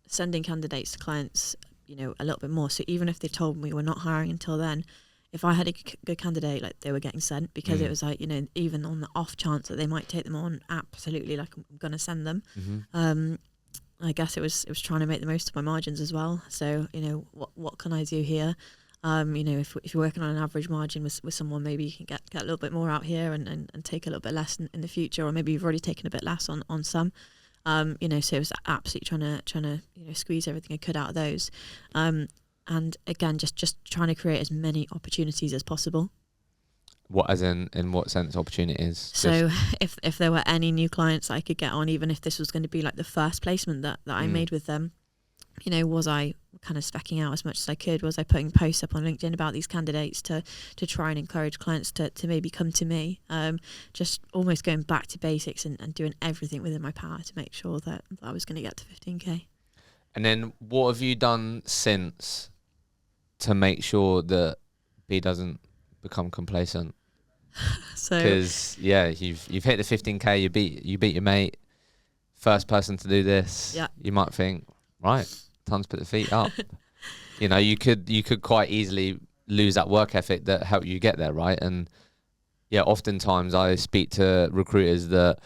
sending candidates to clients a little bit more. So even if they told me we're not hiring until then, if I had a good candidate, like, they were getting sent, because it was like, even on the off chance that they might take them on, absolutely, like, I'm going to send them. I guess it was trying to make the most of my margins as well. So, what can I do here? If you're working on an average margin with someone, maybe you can get a little bit more out here and take a little bit less in the future, or maybe you've already taken a bit less on some. So it was absolutely trying to squeeze everything I could out of those. And again, just trying to create as many opportunities as possible. What, as in what sense opportunities? So if there were any new clients I could get on, even if this was going to be like the first placement that I made with them, was I kind of specking out as much as I could? Was I putting posts up on LinkedIn about these candidates to try and encourage clients to maybe come to me? Just almost going back to basics and doing everything within my power to make sure that I was going to get to 15k. And then what have you done since to make sure that B doesn't become complacent? So, because you've hit the 15k, you beat your mate, first person to do this. Yeah. You might think, right, time to put the feet up. You could quite easily lose that work ethic that helped you get there, right? And yeah, oftentimes I speak to recruiters that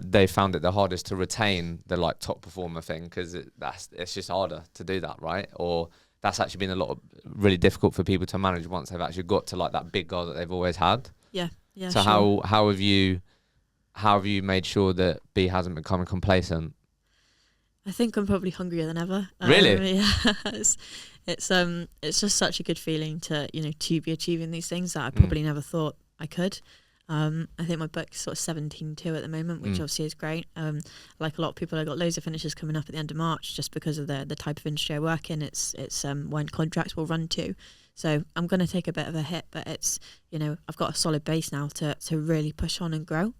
they found it the hardest to retain the like top performer thing, because it's just harder to do that, right? Or that's actually been really difficult for people to manage once they've actually got to like that big goal that they've always had. Yeah. So sure. how have you made sure that B hasn't become complacent? I think I'm probably hungrier than ever. Really? Yeah. It's just such a good feeling to be achieving these things that I probably never thought I could. I think my book's sort of 17.2 at the moment, which obviously is great. Like a lot of people, I got loads of finishes coming up at the end of March just because of the type of industry I work in. It's when contracts will run to. So I'm going to take a bit of a hit, but it's, I've got a solid base now to really push on and grow.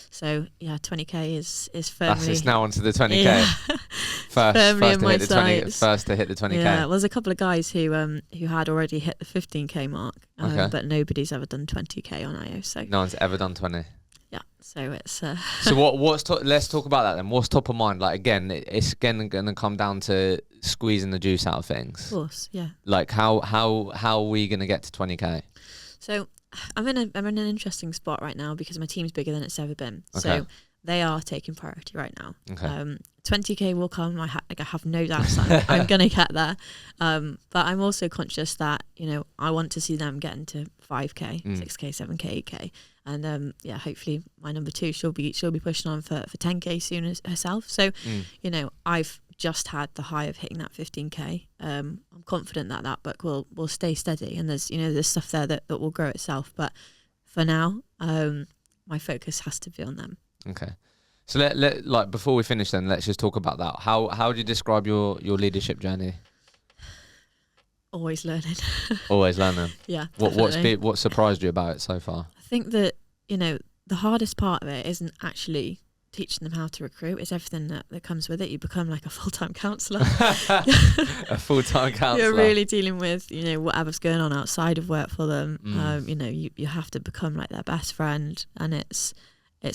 So yeah, 20k is firmly. It's now onto the 20k. Yeah. first to hit the 20k. Yeah, well, there's a couple of guys who had already hit the 15k mark, but nobody's ever done 20k on IO. So no one's ever done 20. Yeah, so it's. So let's talk about that then. What's top of mind? Like, again, it's again going to come down to squeezing the juice out of things. Of course, yeah. Like how are we going to get to 20k? So I'm in an interesting spot right now because my team's bigger than it's ever been. Okay. So they are taking priority right now. Okay. 20k will come. I have no doubts that I'm going to get there. But I'm also conscious that I want to see them getting to 5k, 6k, 7k, 8k. And yeah, hopefully my number 2, she'll be pushing on for 10k soon herself. So you know, I've just had the high of hitting that 15k. I'm confident that that book will stay steady, and there's stuff there that will grow itself. But for now, my focus has to be on them. Okay. So let like before we finish, then let's just talk about that. How do you describe your leadership journey? Always learning. Always learning. Yeah. What surprised you about it so far? I think that, you know, the hardest part of it isn't actually teaching them how to recruit. It's everything that comes with it. You become like a full-time counsellor. A full-time counsellor. You're really dealing with, you know, whatever's going on outside of work for them. You know, you have to become like their best friend, and it's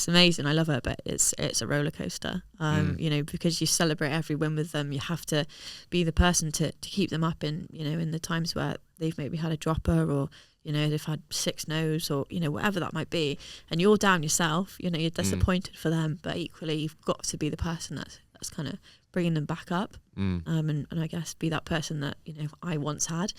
amazing. I love it, but it's a roller coaster. You know, because you celebrate every win with them, you have to be the person to keep them up in, you know, in the times where they've maybe had a dropper, or, you know, they've had 6 no's, or, you know, whatever that might be. And you're down yourself, you know, you're disappointed for them, but equally you've got to be the person that's kind of bringing them back up. And I guess be that person that, you know, I once had.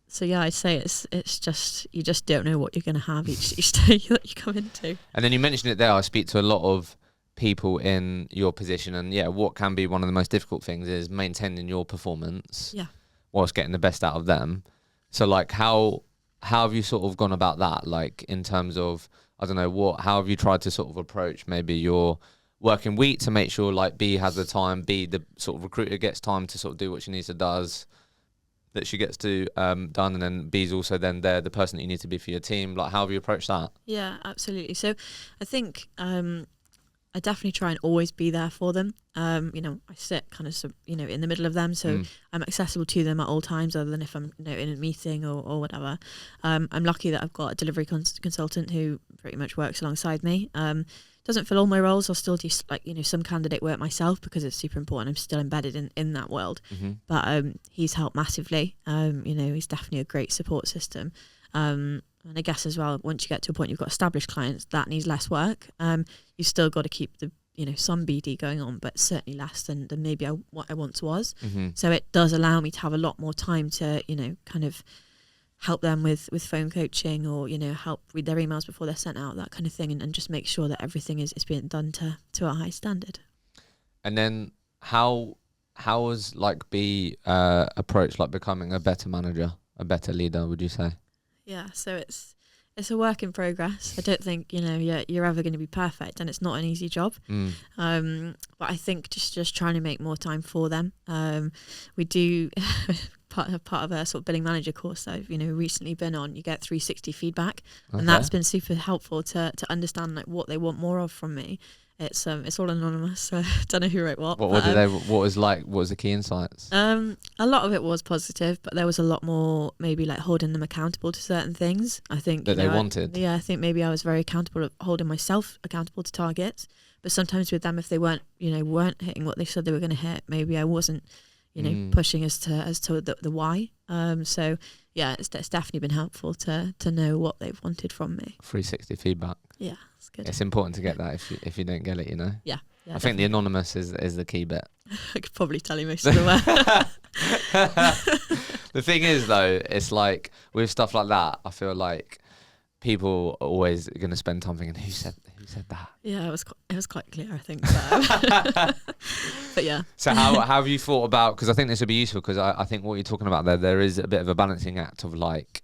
So yeah, I'd say it's just, you just don't know what you're going to have each day that you come into. And then you mentioned it there, I speak to a lot of people in your position, and yeah, what can be one of the most difficult things is maintaining your performance whilst getting the best out of them. So like how have you sort of gone about that, like in terms of, I don't know, how have you tried to sort of approach maybe your working week to make sure like B has the time, B, the sort of recruiter, gets time to sort of do what she needs to does, that she gets to done, and then B's also then there, the person that you need to be for your team. Like, how have you approached that? Yeah, absolutely. So I think I definitely try and always be there for them. You know, I sit kind of, you know, in the middle of them, so I'm accessible to them at all times, other than if I'm, you know, in a meeting or whatever. I'm lucky that I've got a delivery consultant who pretty much works alongside me. Doesn't fill all my roles. I'll still do, like, you know, some candidate work myself because it's super important. I'm still embedded in that world. But he's helped massively. You know, he's definitely a great support system. And I guess as well, once you get to a point you've got established clients, that needs less work. You've still got to keep the, you know, some BD going on, but certainly less than maybe what I once was. So it does allow me to have a lot more time to, you know, kind of help them with phone coaching, or, you know, help read their emails before they're sent out, that kind of thing, and just make sure that everything is being done to a high standard. And then how was like B approach like becoming a better manager, a better leader, would you say? Yeah, so it's a work in progress. I don't think, you know, you're ever going to be perfect, and it's not an easy job. But I think just trying to make more time for them. We do part of a sort of billing manager course that I've, you know, recently been on. You get 360 feedback, and that's been super helpful to understand like what they want more of from me. It's all anonymous, so I don't know who wrote what. What was the key insights? A lot of it was positive, but there was a lot more maybe like holding them accountable to certain things. I think that they wanted. I think maybe I was very accountable, holding myself accountable to targets. But sometimes with them, if they weren't hitting what they said they were going to hit, maybe I wasn't, you know, pushing as to the why. So yeah, it's definitely been helpful to know what they've wanted from me. 360 feedback. Yeah, it's good. It's important to get that if you don't get it, you know. Yeah, I think the anonymous is the key bit. I could probably tell you most of the way. The thing is though, it's like with stuff like that, I feel like people are always going to spend time thinking, who said that? Yeah, it was quite clear, I think. But yeah. So how have you thought about, because I think this would be useful, because I think what you're talking about there is a bit of a balancing act of like,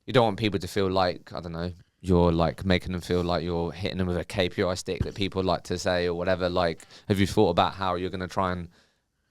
you don't want people to feel like, I don't know, you're like making them feel like you're hitting them with a KPI stick that people like to say or whatever. Like, have you thought about how you're going to try and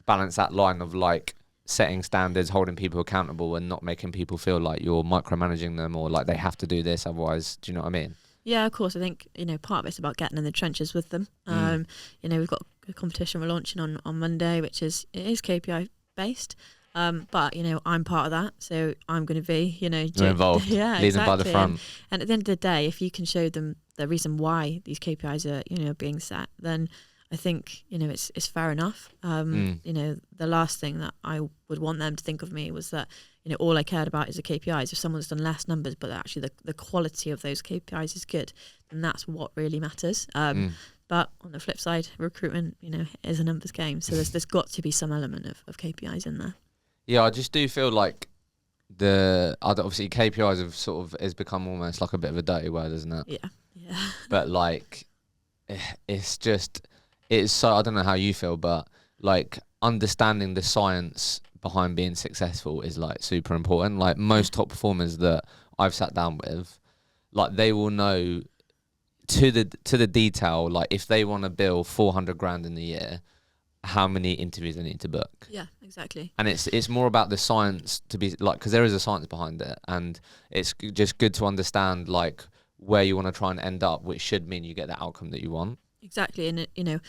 balance that line of like setting standards, holding people accountable, and not making people feel like you're micromanaging them or like they have to do this, otherwise, do you know what I mean? Yeah, of course. I think, you know, part of it's about getting in the trenches with them. You know, we've got a competition we're launching on Monday, which is KPI based. But, you know, I'm part of that, so I'm going to be, you know, you're involved, leading by the front. And at the end of the day, if you can show them the reason why these KPIs are, you know, being set, then I think, you know, it's fair enough. You know, the last thing that I would want them to think of me was that, you know, all I cared about is the KPIs. If someone's done less numbers, but actually the quality of those KPIs is good, then that's what really matters. But on the flip side, recruitment, you know, is a numbers game. So there's got to be some element of KPIs in there. Yeah, I just do feel like the other, obviously KPIs have sort of, has become almost like a bit of a dirty word, isn't it? Yeah. But like, it's just, it's so, I don't know how you feel, but like understanding the science behind being successful is like super important. Like most top performers that I've sat down with, like they will know to the detail, like if they want to bill 400 grand in a year, how many interviews they need to book. Yeah, exactly. And it's more about the science to be like, because there is a science behind it, and it's just good to understand like where you want to try and end up, which should mean you get the outcome that you want. Exactly. And you know,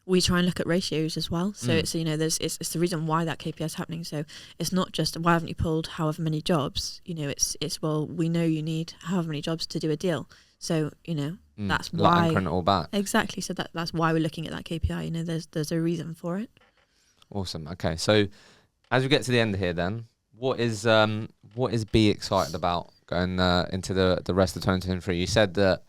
we try and look at ratios as well. So it's, you know, it's the reason why that KPI is happening. So it's not just why haven't you pulled however many jobs, you know, it's well, we know you need however many jobs to do a deal. So, you know, that's why, anchoring it all back. Exactly. So that's why we're looking at that KPI. You know, there's a reason for it. Awesome. Okay. So as we get to the end here then, what is Bea excited about going into the rest of 2023? You said that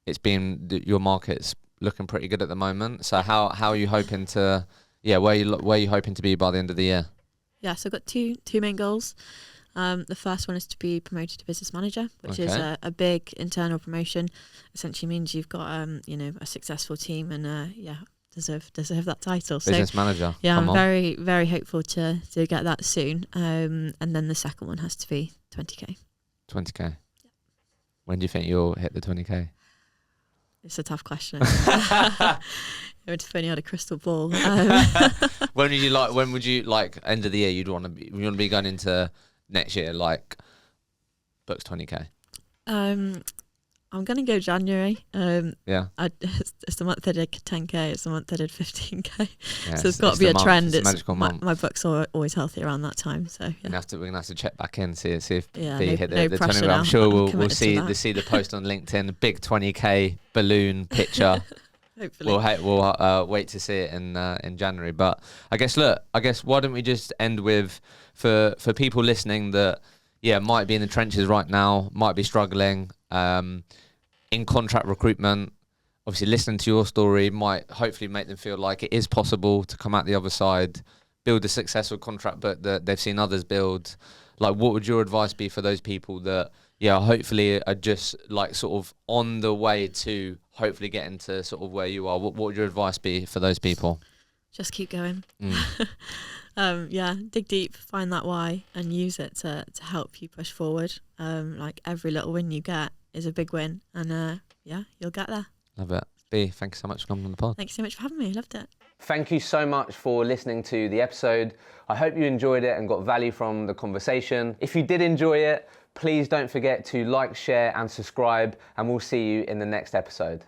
it's been, your market's looking pretty good at the moment. So how are you hoping to, where you hoping to be by the end of the year? Yeah, so I've got two main goals. The first one is to be promoted to business manager, which is a big internal promotion. Essentially means you've got you know, a successful team and deserve that title. Business manager. Yeah, I'm very, very hopeful to get that soon. And then the second one has to be 20k. 20k. Yeah. When do you think you'll hit the 20k? It's a tough question. It would if only had a crystal ball. When would you like end of the year? You'd want to be going into next year like books 20k. I'm gonna go January. It's the month I did 10k. It's the month I did 15k. Yeah, so it's got to be a trend. It's a magical month. My books are always healthy around that time. So yeah. We're gonna have to check back in, see if Bea hit no the 20. now. I'm sure we'll see the the post on LinkedIn. Big 20k balloon picture. Hopefully. We'll wait to see it in January. But I guess why don't we just end with, for people listening that might be in the trenches right now, might be struggling in contract recruitment, obviously listening to your story might hopefully make them feel like it is possible to come out the other side, build a successful contract but that they've seen others build. Like, what would your advice be for those people that hopefully are just like sort of on the way to hopefully getting to sort of where you are? What would your advice be for those people? Just keep going. Dig deep, find that why and use it to help you push forward. Like every little win you get is a big win, and you'll get there. Love it. Bea, thanks so much for coming on the pod. Thanks so much for having me. I loved it. Thank you so much for listening to the episode. I hope you enjoyed it and got value from the conversation. If you did enjoy it, please don't forget to like, share and subscribe, and we'll see you in the next episode.